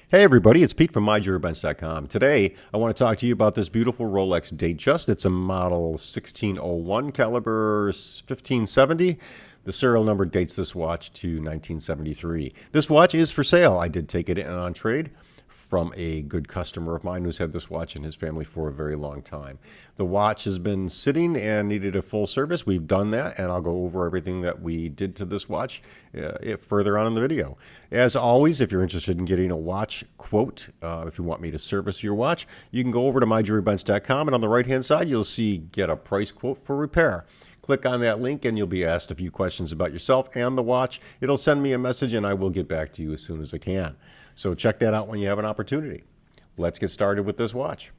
Hey everybody, it's Pete from MyJuryBench.com. Today, I want to talk to you about this beautiful Rolex Datejust. It's a model 1601 caliber 1570. The serial number dates this watch to 1973. This watch is for sale. I did take it in on trade from a good customer of mine who's had this watch in his family for a very long time. The watch has been sitting and needed a full service. We've done that, and I'll go over everything that we did to this watch further on in the video. As always, if you're interested in getting a watch quote, if you want me to service your watch, you can go over to myjurybench.com, and on the right-hand side, you'll see Get a Price Quote for Repair. Click on that link and you'll be asked a few questions about yourself and the watch. It'll send me a message and I will get back to you as soon as I can. So check that out when you have an opportunity. Let's get started with this watch.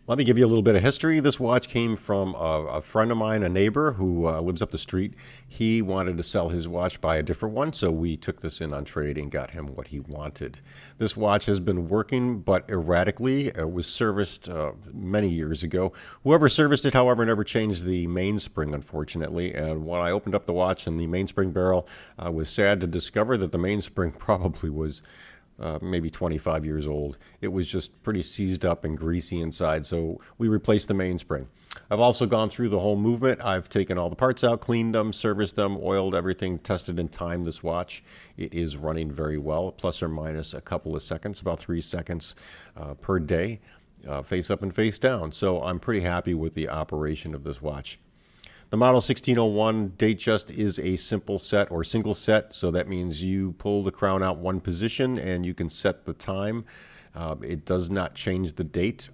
Let me give you a little bit of history. This watch came from a friend of mine, a neighbor who lives up the street. He wanted to sell his watch, buy a different one, so we took this in on trade and got him what he wanted. This watch has been working, but erratically. It was serviced many years ago. Whoever serviced it, however, never changed the mainspring, unfortunately. And when I opened up the watch and the mainspring barrel, I was sad to discover that the mainspring probably was maybe 25 years old. It was just pretty seized up and greasy inside, so we replaced the mainspring. I've also gone through the whole movement. I've taken all the parts out, cleaned them, serviced them, oiled everything, tested and timed this watch. It is running very well, plus or minus a couple of seconds, about 3 seconds per day, face up and face down. So I'm pretty happy with the operation of this watch. The model 1601 Datejust is a simple set or single set, so that means you pull the crown out one position and you can set the time. It does not change the date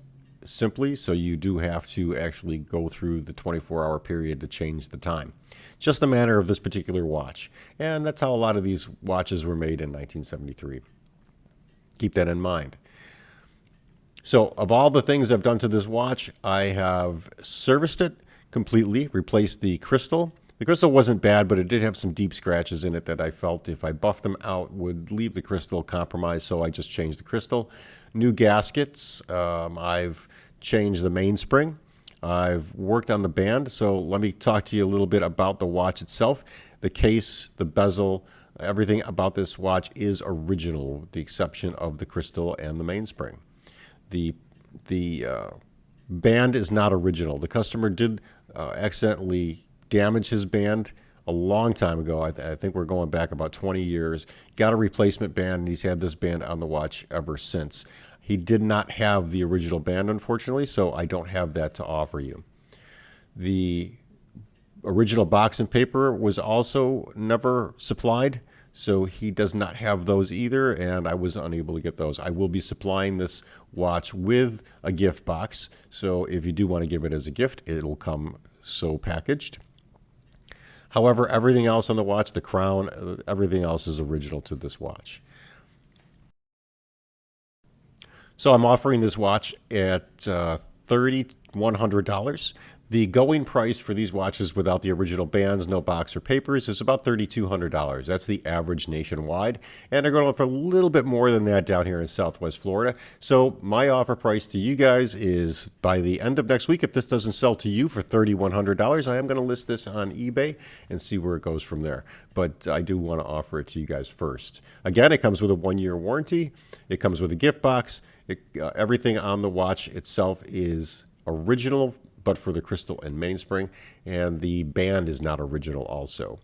simply, so you do have to actually go through the 24-hour period to change the time. Just the manner of this particular watch, and that's how a lot of these watches were made in 1973. Keep that in mind. So of all the things I've done to this watch, I have serviced it completely, replaced the crystal. The crystal wasn't bad, but it did have some deep scratches in it that I felt if I buffed them out would leave the crystal compromised, so I just changed the crystal. New gaskets. I've changed the mainspring. I've worked on the band, so let me talk to you a little bit about the watch itself. The case, the bezel, everything about this watch is original, with the exception of the crystal and the mainspring. The band is not original. The customer did accidentally damage his band a long time ago. I think we're going back about 20 years. Got a replacement band, and he's had this band on the watch ever since. He did not have the original band, unfortunately, so I don't have that to offer you. The original box and paper was also never supplied, so he does not have those either, and I was unable to get those. I will be supplying this watch with a gift box, so if you do want to give it as a gift, it'll come so packaged. However, everything else on the watch, the crown, everything else is original to this watch. So I'm offering this watch at $3,100. The going price for these watches without the original bands, no box or papers, is about $3,200. That's the average nationwide. And they're going for a little bit more than that down here in Southwest Florida. So my offer price to you guys is by the end of next week, if this doesn't sell to you for $3,100, I am going to list this on eBay and see where it goes from there. But I do want to offer it to you guys first. Again, it comes with a 1-year warranty. It comes with a gift box. Everything on the watch itself is original, but for the crystal and mainspring, and the band is not original also.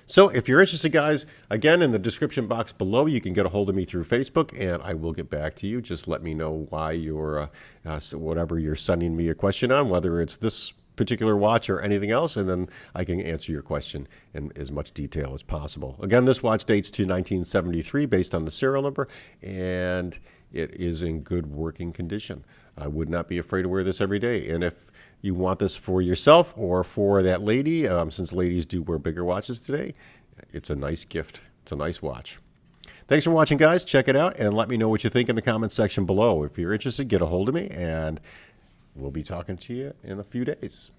So if you're interested, guys, again, in the description box below, you can get a hold of me through Facebook, and I will get back to you. Just let me know why you're, whatever you're sending me a question on, whether it's this particular watch or anything else, and then I can answer your question in as much detail as possible. Again, this watch dates to 1973 based on the serial number, and it is in good working condition. I would not be afraid to wear this every day. And if you want this for yourself or for that lady, since ladies do wear bigger watches today, it's a nice gift. It's a nice watch. Thanks for watching, guys. Check it out and let me know what you think in the comments section below. If you're interested, get a hold of me, and we'll be talking to you in a few days.